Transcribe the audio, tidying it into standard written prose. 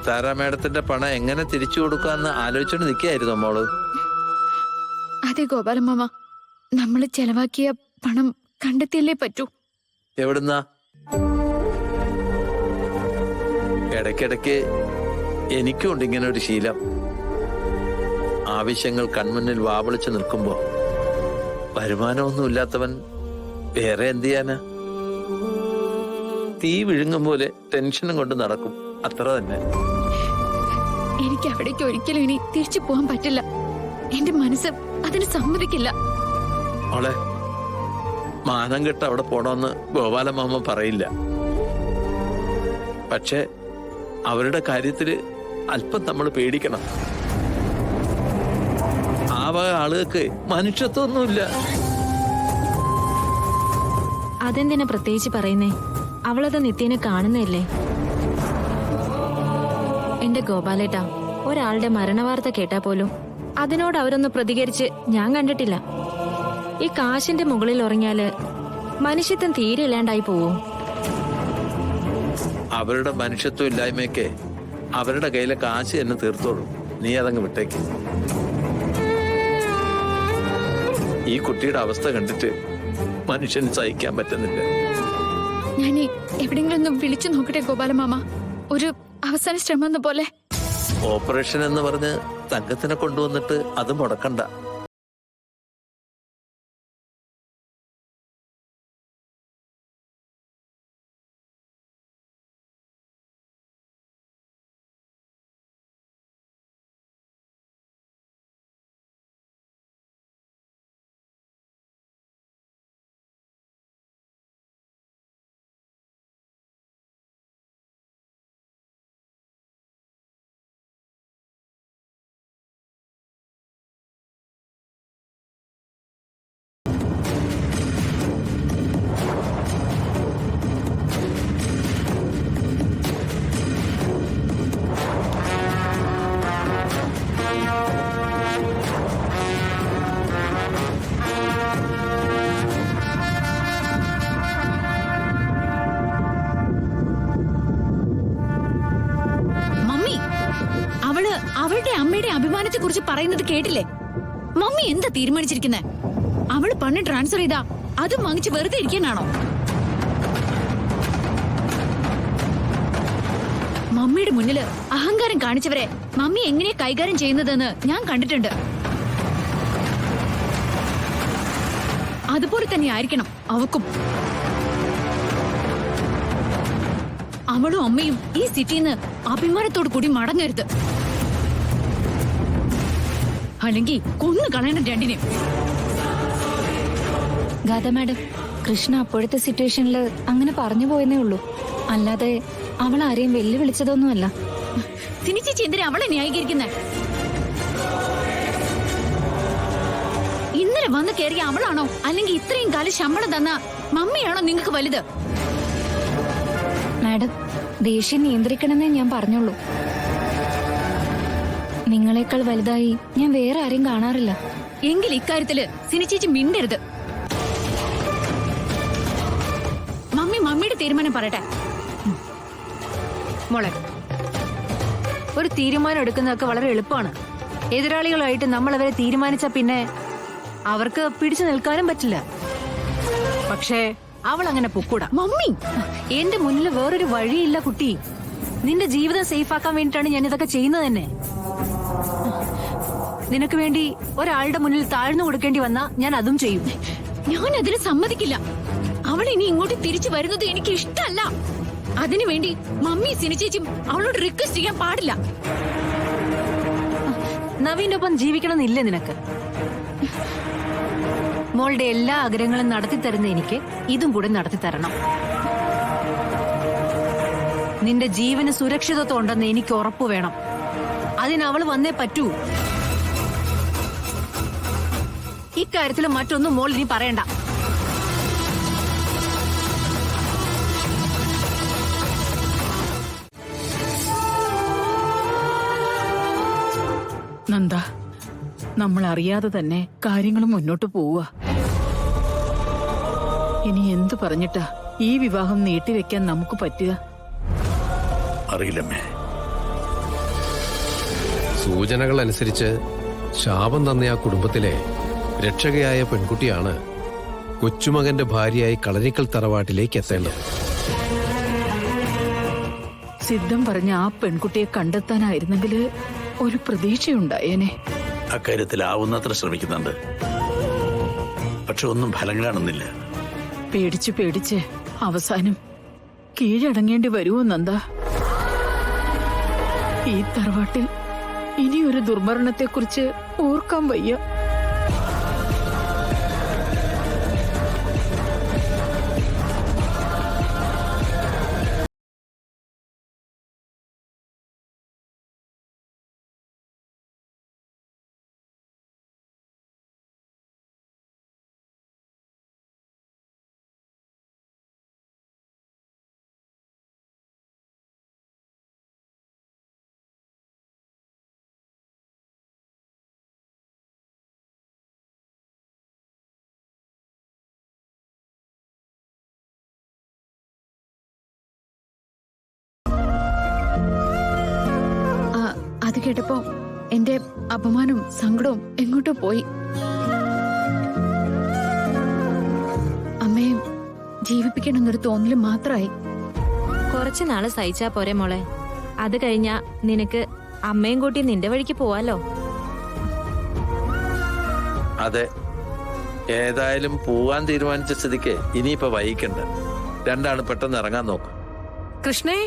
സിത്താര മേഡത്തിന്റെ പണം എങ്ങനെ തിരിച്ചു കൊടുക്കാന്ന് ആലോചിച്ചോണ്ട് നിൽക്കായിരുന്നു മോള്. അതെ ഗോപാലമാമ, നമ്മൾ ചെലവാക്കിയ പണം കണ്ടെത്തിയല്ലേ പറ്റൂ. എവിടുന്നാ? ഇടയ്ക്കിടയ്ക്ക് എനിക്കുണ്ട് ഇങ്ങനെ ഒരു ശീലം. ആവശ്യങ്ങൾ കൺമുന്നിൽ വാവളിച്ചു നിൽക്കുമ്പോ വരുമാനമൊന്നുമില്ലാത്തവൻ വേറെ എന്ത് ചെയ്യാനാ? തീ വിഴുങ്ങും പോലെ ടെൻഷനും കൊണ്ട് നടക്കും, അത്ര തന്നെ. എനിക്ക് അവിടേക്ക് ഒരിക്കലും ഇനി തിരിച്ചു പോകാൻ പറ്റില്ല. എന്റെ മനസ്സ് അതിന് സമ്മതിക്കില്ല. മോളെ, മാനം കെട്ട് അവിടെ പോണമെന്ന് ഗോപാലമാമ പറയില്ല. പക്ഷെ അവരുടെ കാര്യത്തില് അല്പം നമ്മൾ പേടിക്കണം. ആ വക ആളുകൾക്ക് മനുഷ്യത്വമൊന്നുമില്ല. അതെന്തിനാ പ്രത്യേകിച്ച് പറയുന്നേ? അവളത് നിത്യേനെ കാണുന്നല്ലേ. എന്റെ ഗോപാലേട്ടാ, ഒരാളുടെ മരണവാർത്ത കേട്ടാ പോലും അതിനോട് അവരൊന്ന് പ്രതികരിച്ച് ഞാൻ കണ്ടിട്ടില്ല. ഈ കാശിന്റെ മുകളിൽ ഉറങ്ങിയാല് മനുഷ്യത്വം തീരെ ഇല്ലാണ്ടായി പോവും. അവരുടെ മനുഷ്യത്വം ഇല്ലായ്മയൊക്കെ അവരുടെ കയ്യിലെ കാശ് തന്നെ തീർത്തോളൂ. നീ അതങ്ങ് വിട്ടേക്ക്. ഈ കുട്ടിയുടെ അവസ്ഥ കണ്ടിട്ട് മനുഷ്യന് സഹിക്കാൻ പറ്റുന്നില്ല. ഞാൻ എവിടെയെങ്കിലും ഒന്ന് വിളിച്ചു നോക്കട്ടെ ഗോപാലമാമ, ഒരു അവസാന ശ്രമം എന്ന പോലെ. ഓപ്പറേഷൻ എന്ന് പറഞ്ഞ് തങ്കത്തിനെ കൊണ്ടുവന്നിട്ട് അത് മുടക്കണ്ട. അവളുടെ അമ്മയുടെ അഭിമാനത്തെ കുറിച്ച് പറയുന്നത് കേട്ടില്ലേ? മമ്മി എന്താ തീരുമാനിച്ചിരിക്കുന്നെ? അവള് പണം ട്രാൻസ്ഫർ ചെയ്താ അതും വാങ്ങിച്ച് വെറുതെ ഇരിക്കാനാണോ? മമ്മിയുടെ മുന്നില് അഹങ്കാരം കാണിച്ചവരെ മമ്മി എങ്ങനെ കൈകാര്യം ചെയ്യുന്നതെന്ന് ഞാൻ കണ്ടിട്ടുണ്ട്. അതുപോലെ തന്നെ ആയിരിക്കണം അവക്കും. അവളും അമ്മയും ഈ സിറ്റിന്ന് അഭിമാനത്തോടു കൂടി മടങ്ങരുത്. അല്ലെങ്കിൽ കൊന്നു കളയണം രണ്ടിനെയും. ഗാഥ മാഡം, കൃഷ്ണ അപ്പോഴത്തെ സിറ്റുവേഷനിൽ അങ്ങനെ പറഞ്ഞു പോയെന്നേ ഉള്ളൂ. അല്ലാതെ അവൾ ആരെയും വെല്ലുവിളിച്ചതൊന്നുമല്ല. സിനിച്ചേച്ചി എന്തിനാ അവളെ ന്യായീകരിക്കുന്നേ? ഇന്നലെ വന്ന് കയറിയ അവളാണോ, അല്ലെങ്കിൽ ഇത്രയും കാലം ശമ്പളം തന്ന മമ്മിയാണോ നിങ്ങൾക്ക് വലുത്? മാഡം, ദേഷ്യം നിയന്ത്രിക്കണമെന്നേ ഞാൻ പറഞ്ഞുള്ളൂ. നിങ്ങളെക്കാൾ വലുതായി ഞാൻ വേറെ ആരെയും കാണാറില്ല. എങ്കിൽ ഇക്കാര്യത്തില് സിനിച്ചേച്ചി മിണ്ടരുത്. മമ്മിയുടെ തീരുമാനം പറയട്ടെ. മോളെ, ഒരു തീരുമാനം എടുക്കുന്നതൊക്കെ വളരെ എളുപ്പമാണ്. എതിരാളികളായിട്ട് നമ്മൾ അവരെ തീരുമാനിച്ച പിന്നെ അവർക്ക് പിടിച്ചു നിൽക്കാനും പറ്റില്ല. പക്ഷേ അവൾ അങ്ങനെ പൊക്കൂടാ. മമ്മി, എന്റെ മുന്നിൽ വേറൊരു വഴിയില്ല കുട്ടി. നിന്റെ ജീവിതം സേഫ് ആക്കാൻ വേണ്ടിയിട്ടാണ് ഞാൻ ഇതൊക്കെ ചെയ്യുന്നത് തന്നെ. നിനക്ക് വേണ്ടി ഒരാളുടെ മുന്നിൽ താഴ്ന്നു കൊടുക്കേണ്ടി വന്നാ ഞാൻ അതും ചെയ്യും. ഞാൻ അതിന് സമ്മതിക്കില്ല. അവൾ ഇനി ഇങ്ങോട്ട് തിരിച്ചു വരുന്നത് എനിക്ക് ഇഷ്ടമല്ല. അതിനുവേണ്ടി മമ്മി സിനിച്ചേച്ചും അവളോട് റിക്വസ്റ്റ് ചെയ്യാൻ പാടില്ല. നവീന്റെ ഒപ്പം ജീവിക്കണമെന്നില്ലേ നിനക്ക്? മോളുടെ എല്ലാ ആഗ്രഹങ്ങളും നടത്തി തരുന്ന എനിക്ക് ഇതും കൂടെ നടത്തി തരണം. നിന്റെ ജീവന് സുരക്ഷിതത്വം ഉണ്ടെന്ന് എനിക്ക് ഉറപ്പ് വേണം. അതിന് അവള് വന്നേ പറ്റൂ. ഇക്കാര്യത്തിൽ മറ്റൊന്നും മോൾ ഇനി പറയണ്ട. നന്ദ, നമ്മൾ അറിയാതെ തന്നെ കാര്യങ്ങൾ മുന്നോട്ട് പോവുക. ഇനി എന്തു പറഞ്ഞിട്ടാ ഈ വിവാഹം നീട്ടിവെക്കാൻ നമുക്ക് പറ്റുക? അറിയില്ലമ്മേ. സൂചനകൾ അനുസരിച്ച് ശാപം തന്ന ആ കുടുംബത്തിലെ രക്ഷകയായ പെൺകുട്ടിയാണ് കൊച്ചുമകന്റെ ഭാര്യയായി കളരിക്കൽ തറവാട്ടിലേക്ക് എത്തേണ്ടത്. സിദ്ധം പറഞ്ഞ ആ പെൺകുട്ടിയെ കണ്ടെത്താനായിരുന്നെങ്കിൽ ഒരു പ്രതീക്ഷയുണ്ടായേനെ. അക്കാര്യത്തിലാവുന്നത്ര ശ്രമിക്കുന്നുണ്ട്, പക്ഷെ ഒന്നും ഫലം കാണുന്നില്ല. പേടിച്ച് പേടിച്ച് അവസാനം കീഴടങ്ങേണ്ടി വരുമോ നന്ദ? ഈ തറവാട്ടിൽ ഇനിയൊരു ദുർമരണത്തെക്കുറിച്ച് ഓർക്കാൻ വയ്യ. അത് കേട്ടപ്പോ എന്റെ അപമാനവും സങ്കടവും എങ്ങോട്ടോ പോയി. അമ്മയെ ജീവിപ്പിക്കണമെന്നൊരു തോന്നല് മാത്രമായി. കുറച്ചു നാള് സഹിച്ചാ പോരെ മോളെ. അത് കഴിഞ്ഞാ നിനക്ക് അമ്മയും കൂട്ടി നിന്റെ വഴിക്ക് പോവാലോ. അതെ, ഏതായാലും പോവാൻ തീരുമാനിച്ച സ്ഥിതിക്ക് ഇനിയിപ്പോ വൈകിക്കണ്ട. രണ്ടാണ് പെട്ടെന്ന് ഇറങ്ങാൻ നോക്കും. കൃഷ്ണേ,